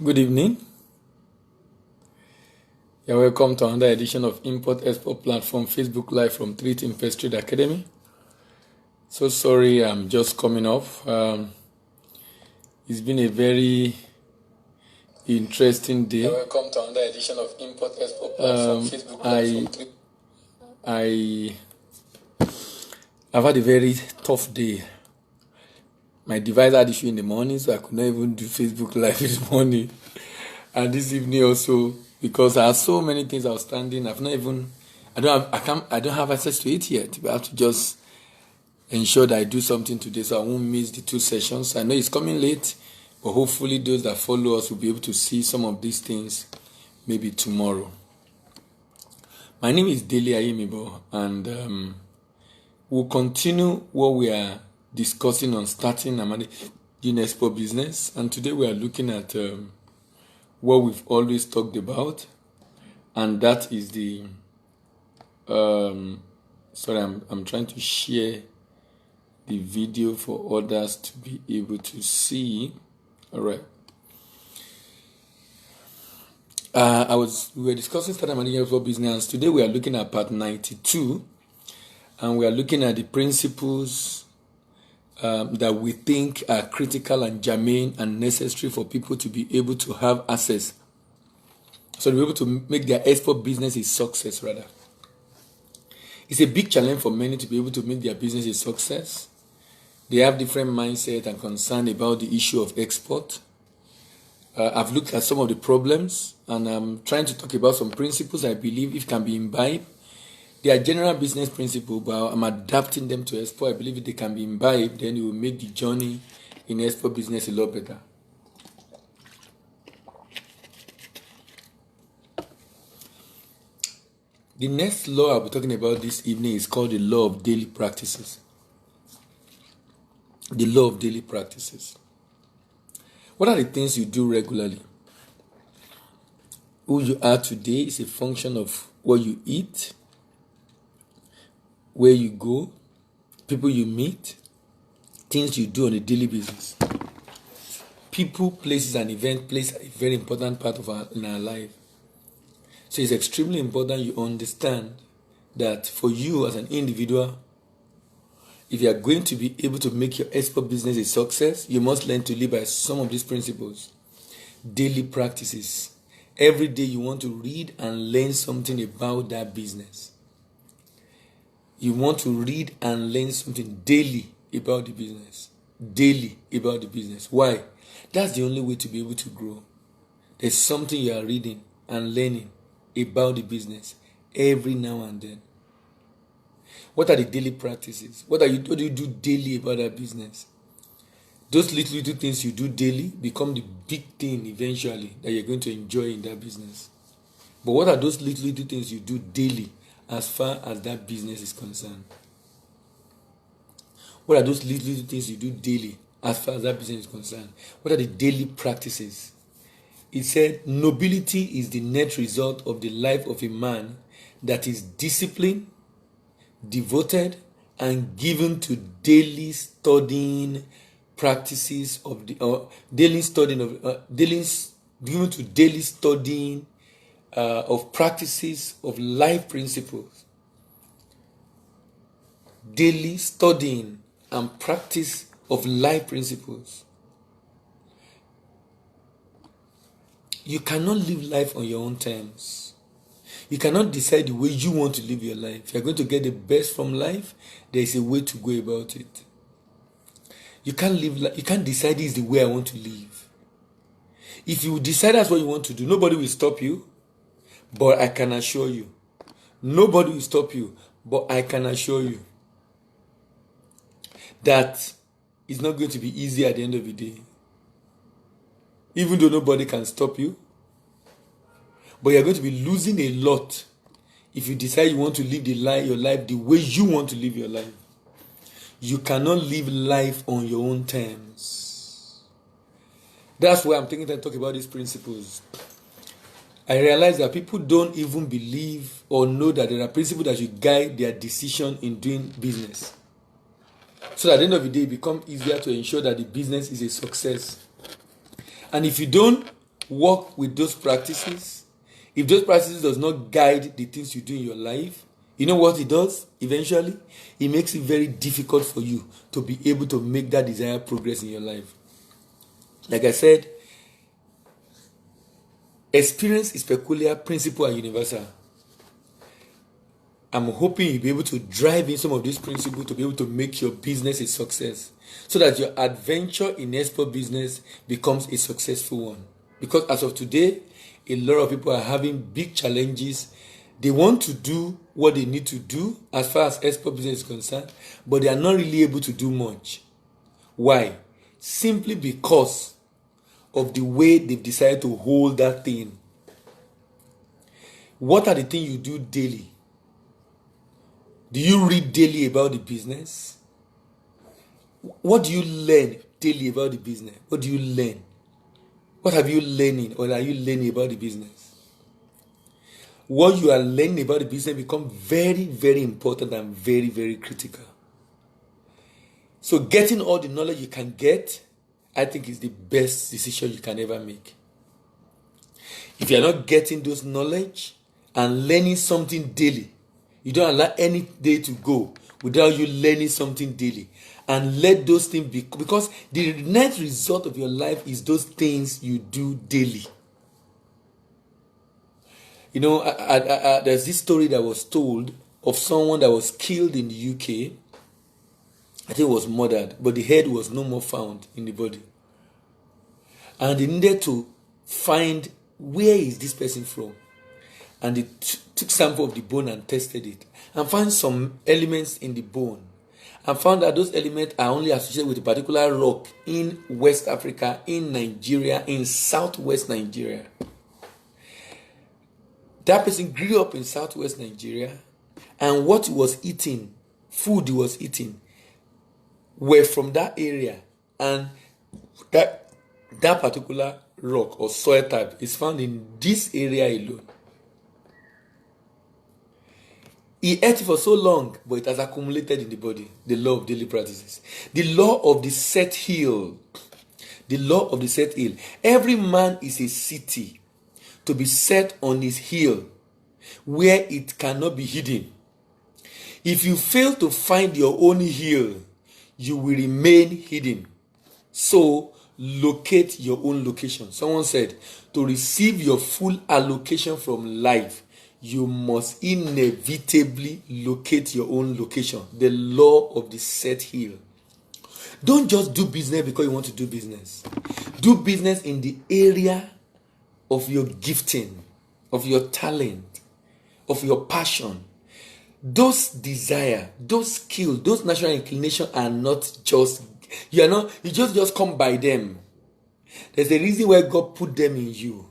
Good evening. You're welcome to another edition of Import Export Platform Facebook Live from 3 Invest Trade Academy. So sorry, I'm just coming off. It's been a very interesting day. You're welcome to another edition of Import Export Platform Facebook Live from 3. I've had a very tough day. My device had issue in the morning, so I could not even do Facebook Live this morning. And this evening also, because I have so many things outstanding, I don't have access to it yet. But I have to just ensure that I do something today so I won't miss the 2 sessions. I know it's coming late, but hopefully those that follow us will be able to see some of these things maybe tomorrow. My name is Dele Ayimibo, and we'll continue what we are discussing on starting and managing export business. And today we are looking at what we've always talked about, and that is the sorry, I'm trying to share the video for others to be able to see. All right. We were discussing starting and managing export business. Today we are looking at part 92, and we are looking at the principles that we think are critical and germane and necessary for people to be able to have access, so to be able to make their export business a success. Rather, it's a big challenge for many to be able to make their business a success. They have different mindset and concern about the issue of export. I've looked at some of the problems, and I'm trying to talk about some principles I believe if can be imbibed. They are general business principles, but I'm adapting them to export. I believe if they can be imbibed, then it will make the journey in export business a lot better. The next law I'll be talking about this evening is called the law of daily practices. The law of daily practices. What are the things you do regularly? Who you are today is a function of what you eat, where you go, people you meet, things you do on a daily basis. People, places, and events plays a very important part in our life. So it's extremely important you understand that for you as an individual, if you are going to be able to make your export business a success, you must learn to live by some of these principles. Daily practices. Every day you want to read and learn something about that business. You want to read and learn something daily about the business. Daily about the business. Why? That's the only way to be able to grow. There's something you are reading and learning about the business every now and then. What are the daily practices? What do you do daily about that business? Those little things you do daily become the big thing eventually that you're going to enjoy in that business. But what are those little things you do daily as far as that business is concerned? What are those little things you do daily as far as that business is concerned? What are the daily practices? It said, nobility is the net result of the life of a man that is disciplined, devoted, and given to daily studying practices of of practices of life principles. Daily studying and practice of life principles. You cannot live life on your own terms. You cannot decide the way you want to live your life. If you're going to get the best from life, there is a way to go about it. You can't decide this is the way I want to live. If you decide that's what you want to do, nobody will stop you. But I can assure you, nobody will stop you. But I can assure you that it's not going to be easy at the end of the day. Even though nobody can stop you, but you're going to be losing a lot if you decide you want to live your life the way you want to live your life. You cannot live life on your own terms. That's why I'm taking time to talk about these principles. I realize that people don't even believe or know that there are principles that should guide their decision in doing business. So at the end of the day, it becomes easier to ensure that the business is a success. And if you don't work with those practices, if those practices does not guide the things you do in your life, you know what it does eventually? It makes it very difficult for you to be able to make that desired progress in your life. Like I said, experience is peculiar, principle are universal. I'm hoping you'll be able to drive in some of these principles to be able to make your business a success, so that your adventure in export business becomes a successful one. Because as of today, a lot of people are having big challenges. They want to do what they need to do as far as export business is concerned, but they are not really able to do much. Why? Simply because of the way they've decided to hold that thing. What are the things you do daily? Do you read daily about the business? What do you learn daily about the business? What do you learn? What have you learning, or are you learning about the business? What you are learning about the business becomes very, very important and very, very critical. So getting all the knowledge you can get, I think, is the best decision you can ever make. If you are not getting those knowledge and learning something daily, you don't allow any day to go without you learning something daily. And let those things be, because the net result of your life is those things you do daily. You know, there's this story that was told of someone that was killed in the UK. I think it was murdered, but the head was no more found in the body. And they needed to find, where is this person from? And they took sample of the bone and tested it, and found some elements in the bone, and found that those elements are only associated with a particular rock in West Africa, in Nigeria, in southwest Nigeria. That person grew up in southwest Nigeria, and what he was eating, food he was eating, were from that area, and that particular rock or soil type is found in this area alone. He ate for so long, but it has accumulated in the body. The law of daily practices. The law of the set hill. The law of the set hill. Every man is a city to be set on his hill, where it cannot be hidden. If you fail to find your own hill, you will remain hidden. So, locate your own location. Someone said, to receive your full allocation from life, you must inevitably locate your own location. The law of the set hill. Don't just do business because you want to do business. Do business in the area of your gifting, of your talent, of your passion. Those desire, those skills, those natural inclinations are not just, you just come by them. There's a reason why God put them in you.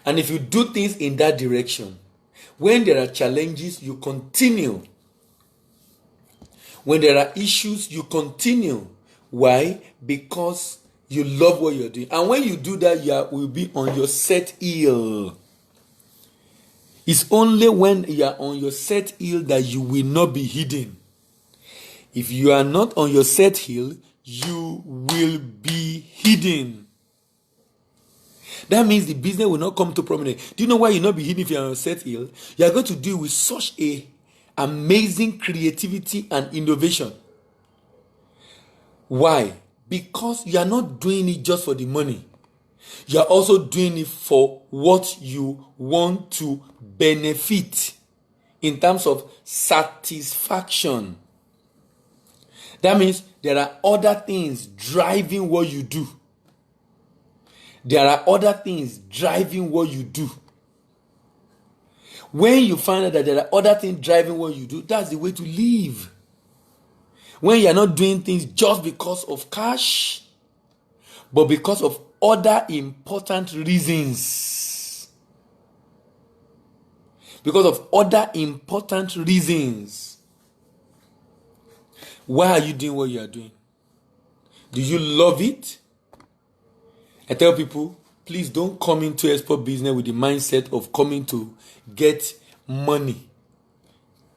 And if you do things in that direction, when there are challenges, you continue. When there are issues, you continue. Why? Because you love what you're doing. And when you do that, you will be on your set hill. It's only when you are on your set hill that you will not be hidden. If you are not on your set hill, you will be hidden. That means the business will not come to prominence. Do you know why you'll not be hidden if you're on a set hill? You are going to deal with such a amazing creativity and innovation. Why? Because you are not doing it just for the money. You are also doing it for what you want to benefit in terms of satisfaction. That means there are other things driving what you do. There are other things driving what you do. When you find out that there are other things driving what you do, that's the way to live. When you are not doing things just because of cash, but because of other important reasons. Because of other important reasons. Why are you doing what you are doing? Do you love it? I tell people, please don't come into export business with the mindset of coming to get money,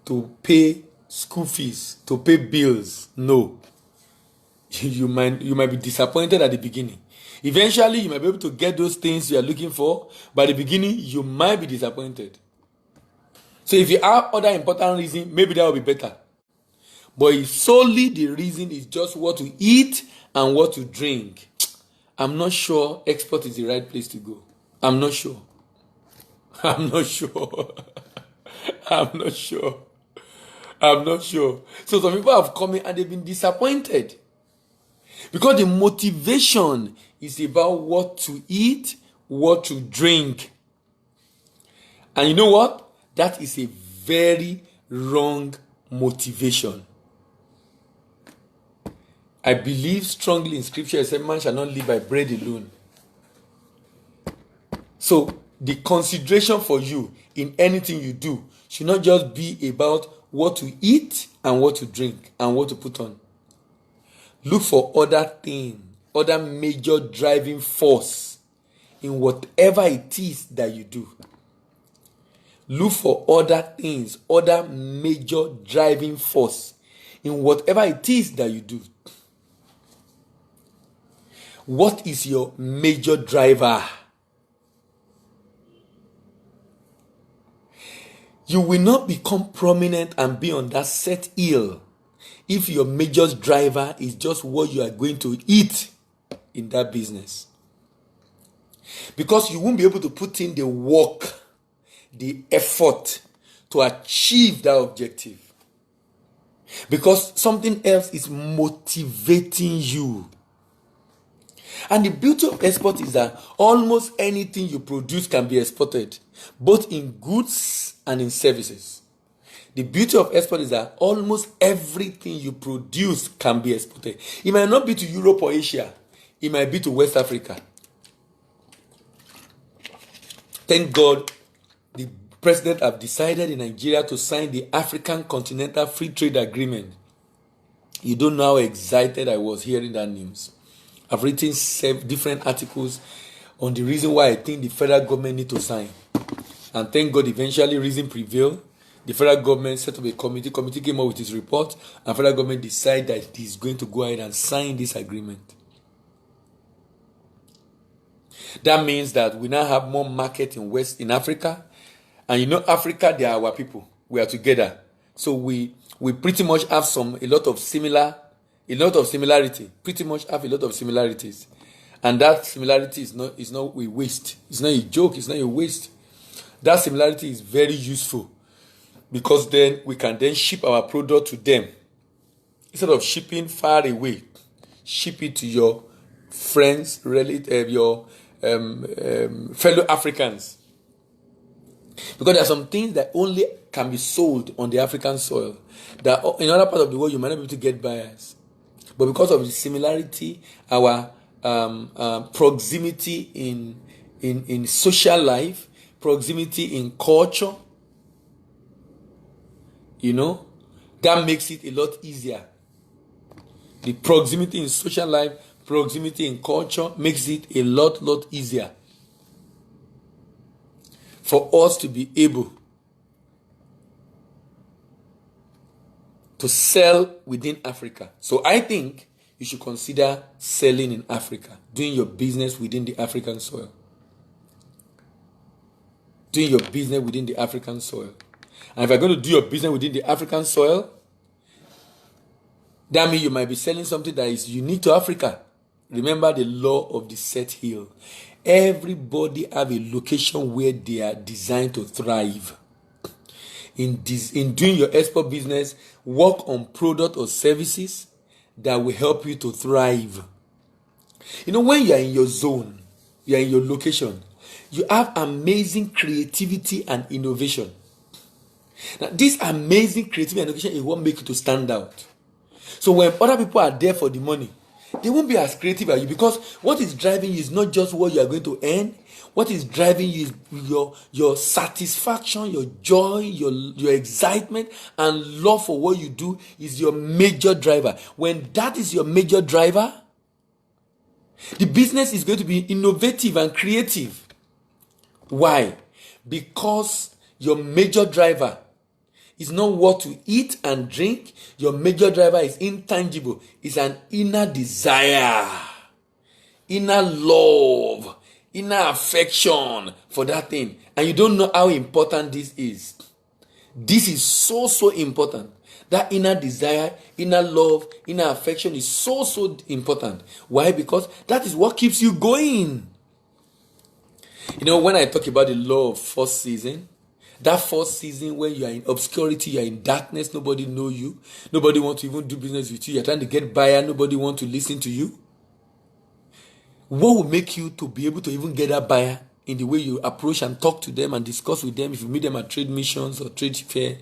to pay school fees, to pay bills. No. You might be disappointed at the beginning. Eventually, you might be able to get those things you are looking for, but at the beginning, you might be disappointed. So if you have other important reasons, maybe that will be better. But if solely the reason is just what to eat and what to drink, I'm not sure export is the right place to go. I'm not sure. I'm not sure. I'm not sure. I'm not sure. So some people have come in and they've been disappointed. Because the motivation is about what to eat, what to drink. And you know what? That is a very wrong motivation. I believe strongly in scripture, it says man shall not live by bread alone. So the consideration for you in anything you do should not just be about what to eat and what to drink and what to put on. Look for other things, other major driving force in whatever it is that you do. Look for other things, other major driving force in whatever it is that you do. What is your major driver? You will not become prominent and be on that set hill if your major driver is just what you are going to eat in that business. Because you won't be able to put in the work, the effort to achieve that objective. Because something else is motivating you. And the beauty of export is that almost anything you produce can be exported, both in goods and in services. The beauty of export is that almost everything you produce can be exported. It might not be to Europe or Asia. It might be to West Africa. Thank God the president have decided in Nigeria to sign the African Continental Free Trade Agreement. You don't know how excited I was hearing that news. I've written 7 different articles on the reason why I think the federal government need to sign. And thank God eventually reason prevailed. The federal government set up a committee. Committee came up with its report. And federal government decided that it is going to go ahead and sign this agreement. That means that we now have more market in Africa. And you know Africa, they are our people. We are together. So we pretty much have a lot of similarity. Pretty much have a lot of similarities. And that similarity is not a waste. It's not a joke, it's not a waste. That similarity is very useful. Because then we can then ship our product to them. Instead of shipping far away, ship it to your friends, relatives, your fellow Africans. Because there are some things that only can be sold on the African soil. That in other parts of the world you might not be able to get buyers. But because of the similarity, our proximity in social life, proximity in culture, that makes it a lot easier. The proximity in social life, proximity in culture makes it a lot easier for us to be able to sell within Africa. So I think you should consider selling in Africa, doing your business within the African soil. Doing your business within the African soil. And if you're going to do your business within the African soil, that means you might be selling something that is unique to Africa. Remember the law of the set hill. Everybody have a location where they are designed to thrive. In doing your export business, work on product or services that will help you to thrive. When you are in your zone, you are in your location, you have amazing creativity and innovation. Now, this amazing creativity and innovation is what makes you to stand out. So when other people are there for the money, they won't be as creative as you, because what is driving you is not just what you are going to earn. What is driving you is your satisfaction, your joy, your excitement, and love for what you do is your major driver. When that is your major driver, the business is going to be innovative and creative. Why? Because your major driver is not what to eat and drink. Your major driver is intangible. It's an inner desire. inner love, inner affection for that thing, and you don't know how important this is. This is so important. That inner desire, inner love, inner affection is so important. Why? Because that is what keeps you going. You know, when I talk about the law of first season, that first season when you are in obscurity, you are in darkness, nobody know you, nobody wants to even do business with you, you're trying to get buyer, nobody wants to listen to you. What will make you to be able to even get that buyer in the way you approach and talk to them and discuss with them if you meet them at trade missions or trade fair?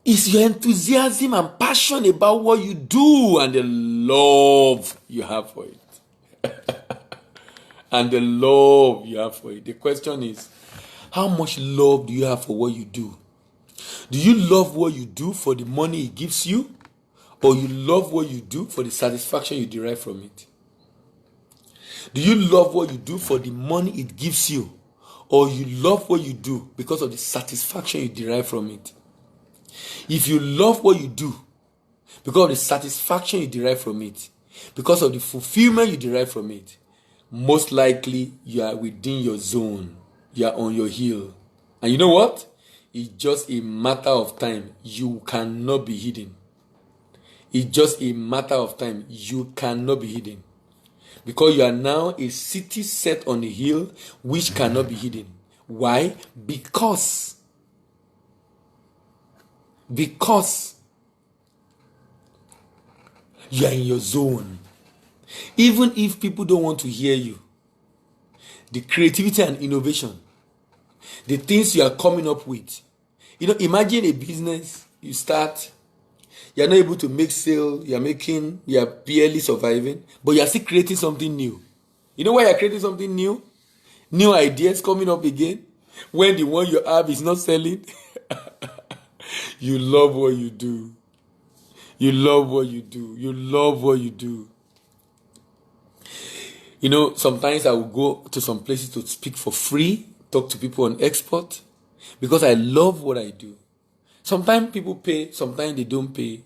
Is your enthusiasm and passion about what you do and the love you have for it. And the love you have for it. The question is, how much love do you have for what you do? Do you love what you do for the money it gives you? Or you love what you do for the satisfaction you derive from it? Do you love what you do for the money it gives you? Or you love what you do because of the satisfaction you derive from it? If you love what you do because of the satisfaction you derive from it, because of the fulfillment you derive from it, most likely you are within your zone. You are on your hill. And you know what? It's just a matter of time. You cannot be hidden. It's just a matter of time. You cannot be hidden. Because you are now a city set on a hill which cannot be hidden. Why? Because you are in your zone. Even if people don't want to hear you, the creativity and innovation, the things you are coming up with. You know, imagine a business you start, you are not able to make sale, you are barely surviving, but you are still creating something new. You know why you are creating something new? New ideas coming up again when the one you have is not selling. You love what you do. You love what you do. You love what you do. You know, sometimes I will go to some places to speak for free, talk to people on export, because I love what I do. Sometimes people pay, sometimes they don't pay.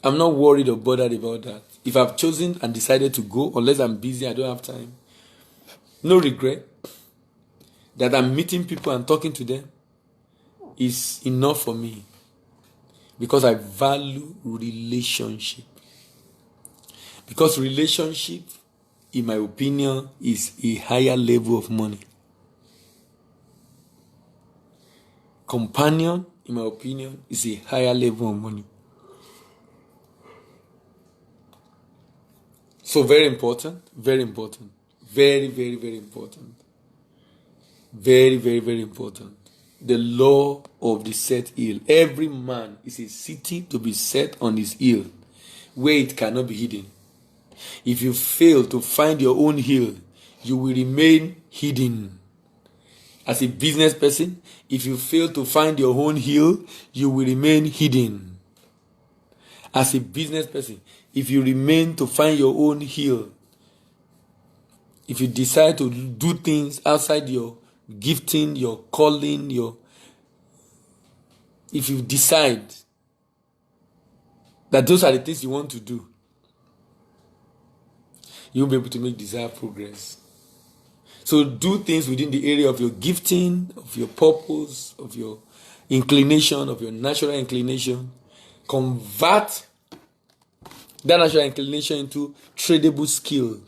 I'm not worried or bothered about that. If I've chosen and decided to go, unless I'm busy, I don't have time, no regret. That I'm meeting people and talking to them is enough for me. Because I value relationship. Because relationship, in my opinion, is a higher level of money. Companion, in my opinion, is a higher level of money. So very important, very important. Very, very, very important. Very, very, very important. The law of the set hill. Every man is a city to be set on his hill, where it cannot be hidden. If you fail to find your own hill, you will remain hidden. As a business person, if you fail to find your own hill, you will remain hidden. As a business person, if you remain to find your own hill, if you decide to do things outside your gifting, your calling, if you decide that those are the things you want to do, you'll be able to make desired progress. So do things within the area of your gifting, of your purpose, of your inclination, of your natural inclination. Convert that natural inclination into tradable skill.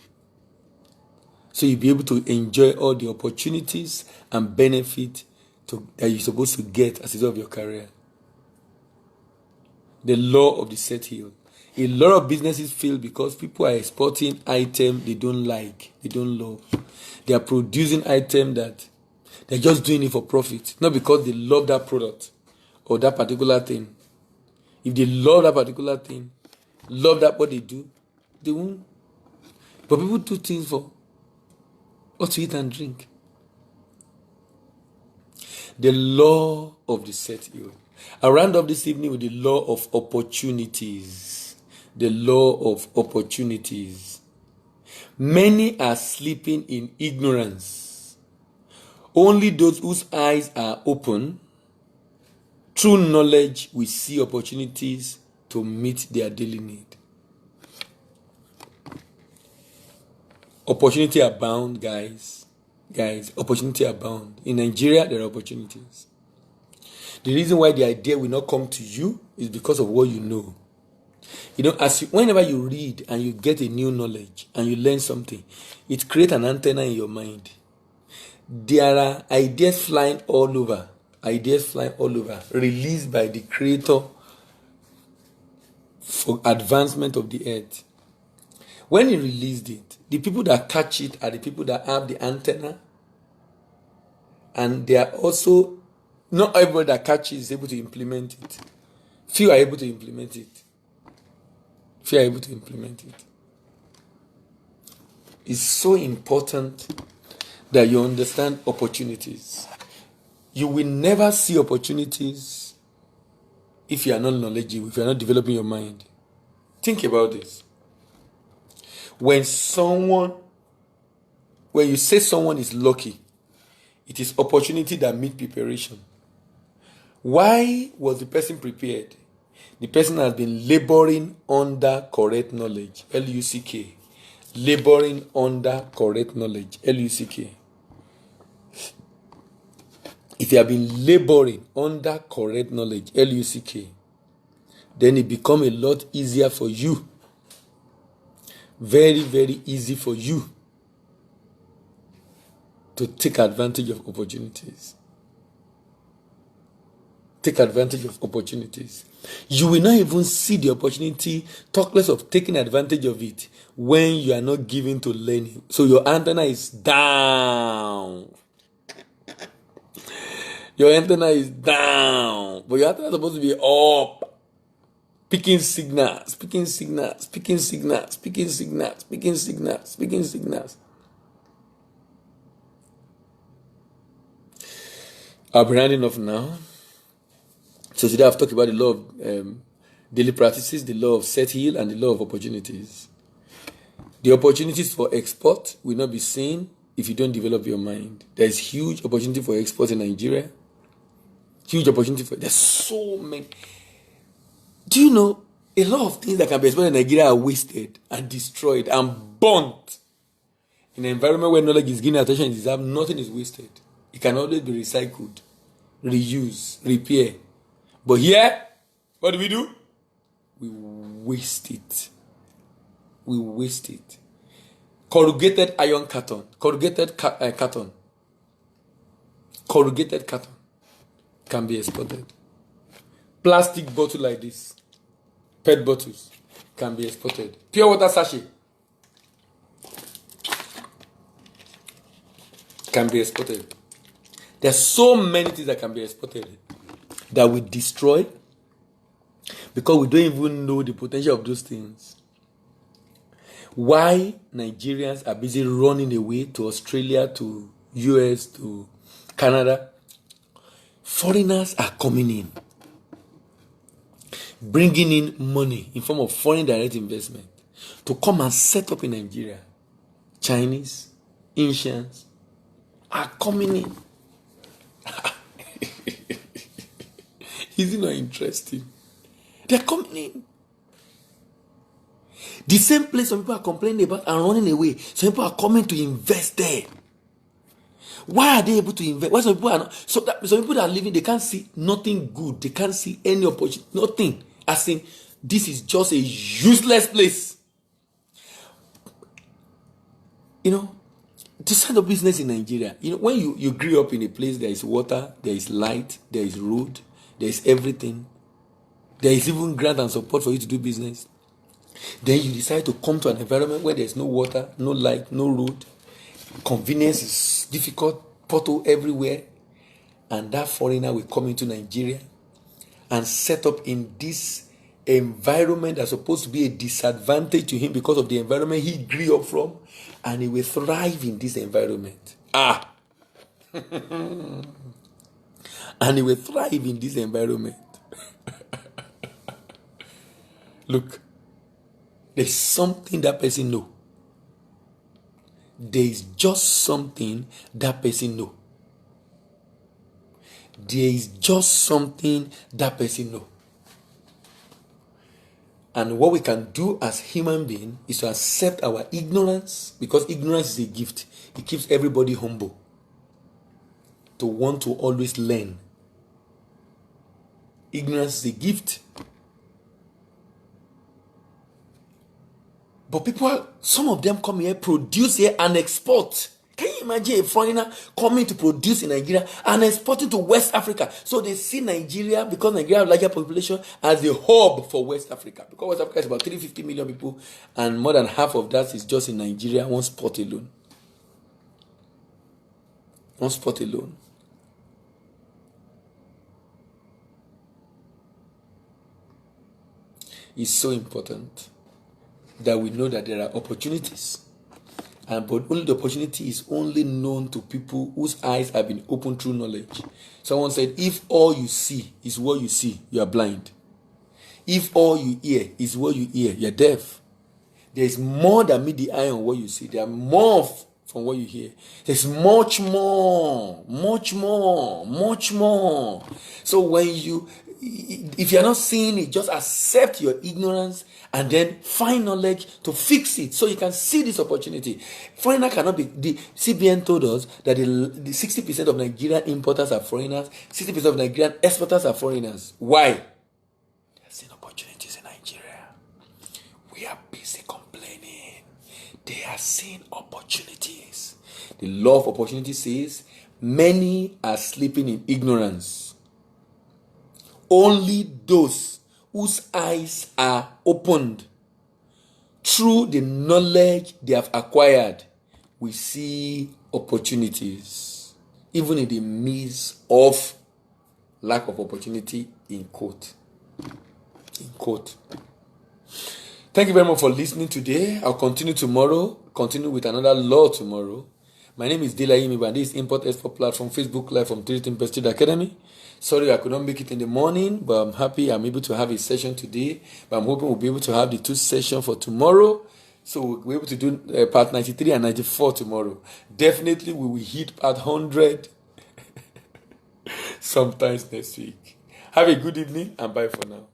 So you'll be able to enjoy all the opportunities and benefit that you're supposed to get as a result of your career. The law of the set hill. A lot of businesses fail because people are exporting items they don't like, they don't love. They are producing items that they're just doing it for profit, not because they love that product or that particular thing. If they love that particular thing, love that what they do, they won't. But people do things for what to eat and drink. The law of the set hill. I'll round up this evening with the law of opportunities. The law of opportunities. Many are sleeping in ignorance. Only those whose eyes are open, through knowledge, will see opportunities to meet their daily need. Opportunity abound, guys. Guys, opportunity abound. In Nigeria, there are opportunities. The reason why the idea will not come to you is because of what you know. You know, whenever you read and you get a new knowledge and you learn something, it creates an antenna in your mind. There are ideas flying all over, released by the Creator for advancement of the earth. When he released it, the people that catch it are the people that have the antenna, and they are also, not everybody that catches is able to implement it. Few are able to implement it. It's so important that you understand opportunities. You will never see opportunities if you are not knowledgeable, if you are not developing your mind. Think about this. When you say someone is lucky, it is opportunity that meets preparation. Why was the person prepared? The person has been laboring under correct knowledge. L-U-C-K. Laboring under correct knowledge. L-U-C-K. If you have been laboring under correct knowledge, L-U-C-K, then it becomes a lot easier for you. Very, very easy for you to take advantage of opportunities. Take advantage of opportunities. You will not even see the opportunity, talk less of taking advantage of it, when you are not given to learning. So your antenna is down. Your antenna is down. But your antenna is supposed to be up. Picking signals. I'll be rounding off now. So today I've talked about the law of daily practices, the law of set heal, and the law of opportunities. The opportunities for export will not be seen if you don't develop your mind. There is huge opportunity for export in Nigeria. There's so many. Do you know a lot of things that can be exported in Nigeria are wasted and destroyed and burnt? In an environment where knowledge is given attention and deserved, nothing is wasted. It can always be recycled, reused, repair. But here, what do? We waste it. Corrugated iron carton. Corrugated carton can be exported. Plastic bottle like this, PET bottles, can be exported. Pure water sachet can be exported. There are so many things that can be exported that we destroy because we don't even know the potential of those things. Why Nigerians are busy running away to Australia, to US, to Canada? Foreigners are coming in, bringing in money in form of foreign direct investment to come and set up in Nigeria. Chinese, Indians are coming in. Is it not interesting? They're coming in. The same place some people are complaining about and running away. Some people are coming to invest there. Why are they able to invest? Why some people are not? Some people that are living, they can't see nothing good. They can't see any opportunity. Nothing. As in, this is just a useless place. You know, this kind of business in Nigeria. You know, when you grew up in a place, there is water, there is light, there is road, there is everything. There is even grant and support for you to do business. Then you decide to come to an environment where there is no water, no light, no road. Convenience is difficult, pothole everywhere. And that foreigner will come into Nigeria and set up in this environment that's supposed to be a disadvantage to him because of the environment he grew up from. And he will thrive in this environment. And he will thrive in this environment. Look, there's something that person know. There is just something that person know. There is just something that person know. And what we can do as human beings is to accept our ignorance, because ignorance is a gift. It keeps everybody humble, to want to always learn. Ignorance is a gift. But people, some of them come here, produce here and export. Can you imagine a foreigner coming to produce in Nigeria and exporting to West Africa? So they see Nigeria, because Nigeria has a larger population, as the hub for West Africa. Because West Africa is about 350 million people, and more than half of that is just in Nigeria, one spot alone. One spot alone. It's so important that we know that there are opportunities, but only the opportunity is only known to people whose eyes have been opened through knowledge. Someone said, if all you see is what you see, you are blind. If all you hear is what you hear, you're deaf. There is more than meet the eye on what you see. There are more from what you hear. There's much more. So when if you're not seeing it, just accept your ignorance and then find knowledge to fix it so you can see this opportunity. Foreigner cannot be. The CBN told us that the 60% of Nigerian importers are foreigners, 60% of Nigerian exporters are foreigners. Why? They're seeing opportunities in Nigeria. We are busy complaining. They are seeing opportunities. The law of opportunity says many are sleeping in ignorance. Only those whose eyes are opened through the knowledge they have acquired will see opportunities, even in the midst of lack of opportunity, in quote. Thank you very much for listening today. I'll continue tomorrow, with another law tomorrow. My name is Dela Yimiba, and this is Import Export Platform, Facebook Live from 3 Prestige Academy. Sorry I could not make it in the morning, but I'm happy I'm able to have a session today. But I'm hoping we'll be able to have the 2 sessions for tomorrow. So we'll be able to do part 93 and 94 tomorrow. Definitely we will hit part 100 sometimes next week. Have a good evening and bye for now.